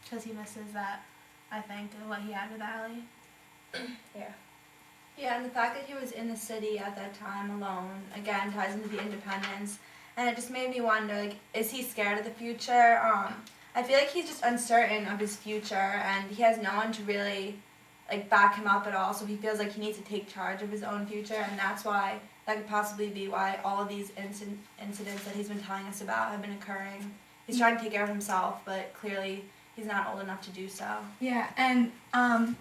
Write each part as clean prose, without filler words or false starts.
because he misses that, I think, what he had with Allie. Yeah. Yeah, and the fact that he was in the city at that time alone, again, ties into the independence. And it just made me wonder, like, is he scared of the future? I feel like he's just uncertain of his future, and he has no one to really, like, back him up at all. So he feels like he needs to take charge of his own future, and that's why, that could possibly be why all of these incidents that he's been telling us about have been occurring. He's trying to take care of himself, but clearly he's not old enough to do so. Yeah, and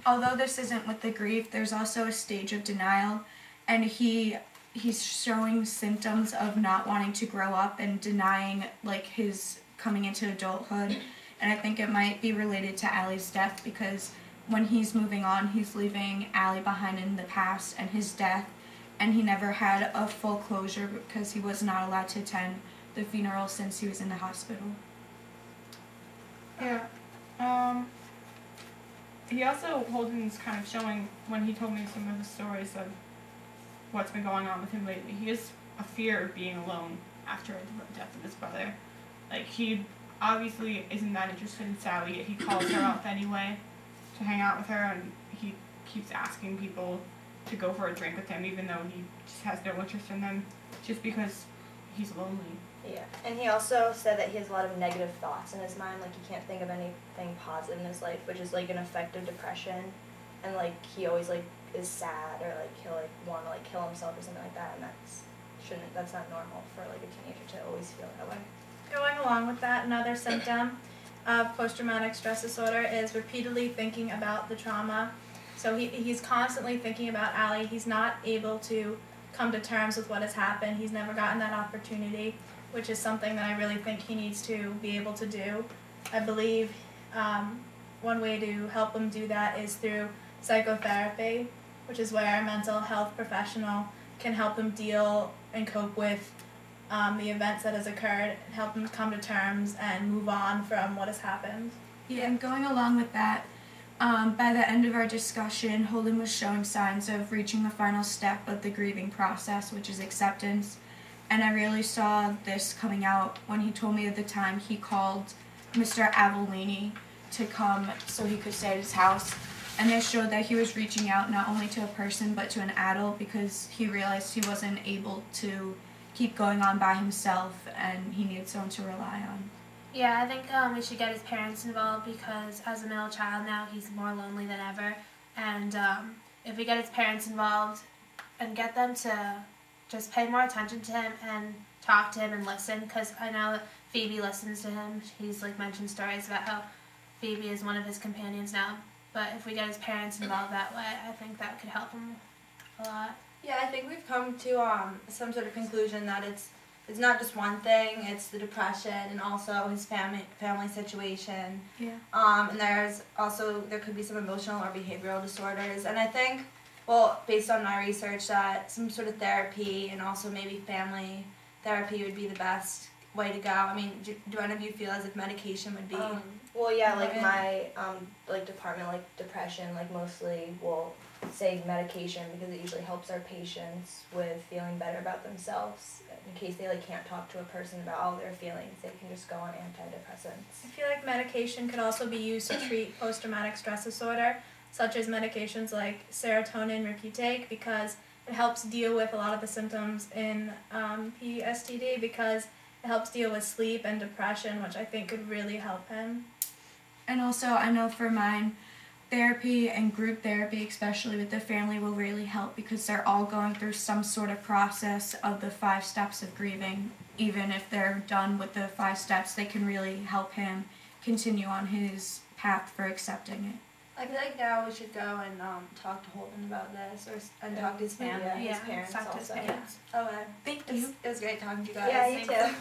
although this isn't with the grief, there's also a stage of denial, and he's showing symptoms of not wanting to grow up and denying, like, his coming into adulthood. And I think it might be related to Allie's death, because when he's moving on, he's leaving Allie behind in the past and his death, and he never had a full closure because he was not allowed to attend the funeral since he was in the hospital. Yeah. He also, Holden's kind of showing, when he told me some of the stories of what's been going on with him lately, he has a fear of being alone after the death of his brother. Like, he obviously isn't that interested in Sally, yet he calls her up anyway to hang out with her, and he keeps asking people to go for a drink with him, even though he just has no interest in them, just because he's lonely. Yeah, and he also said that he has a lot of negative thoughts in his mind, like he can't think of anything positive in his life, which is like an effect of depression, and like he always like is sad, or like he'll like want to like kill himself or something like that, and that's not normal for like a teenager to always feel that way. Going along with that, another symptom of post-traumatic stress disorder is repeatedly thinking about the trauma. So he's constantly thinking about Allie. He's not able to come to terms with what has happened. He's never gotten that opportunity, which is something that I really think he needs to be able to do. I believe one way to help him do that is through psychotherapy, which is where a mental health professional can help him deal and cope with the events that has occurred, and help him come to terms and move on from what has happened. Yeah, and going along with that, by the end of our discussion, Holden was showing signs of reaching the final step of the grieving process, which is acceptance. And I really saw this coming out when he told me at the time he called Mr. Avellini to come so he could stay at his house. And this showed that he was reaching out not only to a person but to an adult, because he realized he wasn't able to keep going on by himself and he needed someone to rely on. Yeah, I think we should get his parents involved, because as a middle child now, he's more lonely than ever. And if we get his parents involved and get them to just pay more attention to him and talk to him and listen, because I know that Phoebe listens to him. He's like mentioned stories about how Phoebe is one of his companions now. But if we get his parents involved that way, I think that could help him a lot. Yeah, I think we've come to some sort of conclusion that it's not just one thing. It's the depression and also his family situation. Yeah. And there could be some emotional or behavioral disorders. And I think, well, based on my research, that some sort of therapy and also maybe family therapy would be the best way to go. I mean, do any of you feel as if medication would be? Well, yeah, like my like department, like depression, like mostly will say medication, because it usually helps our patients with feeling better about themselves. In case they like can't talk to a person about all their feelings, they can just go on antidepressants. I feel like medication could also be used to treat post-traumatic stress disorder, such as medications like serotonin Reputate, because it helps deal with a lot of the symptoms in PSTD, because it helps deal with sleep and depression, which I think could really help him. And also, I know for mine, therapy and group therapy, especially with the family, will really help, because they're all going through some sort of process of the 5 steps of grieving. Even if they're done with the 5 steps, they can really help him continue on his path for accepting it. I feel like now we should go and talk to Holden about this, and talk to his family. Yeah, his parents talk to his also. parents. Okay. Thank you. It was great talking to you guys. Yeah, you too.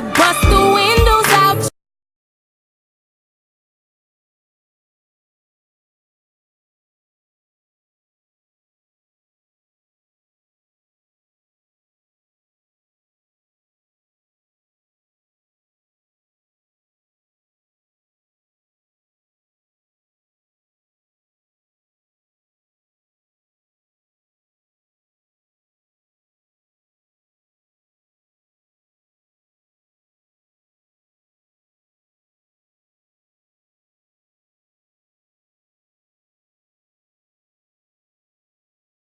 I bust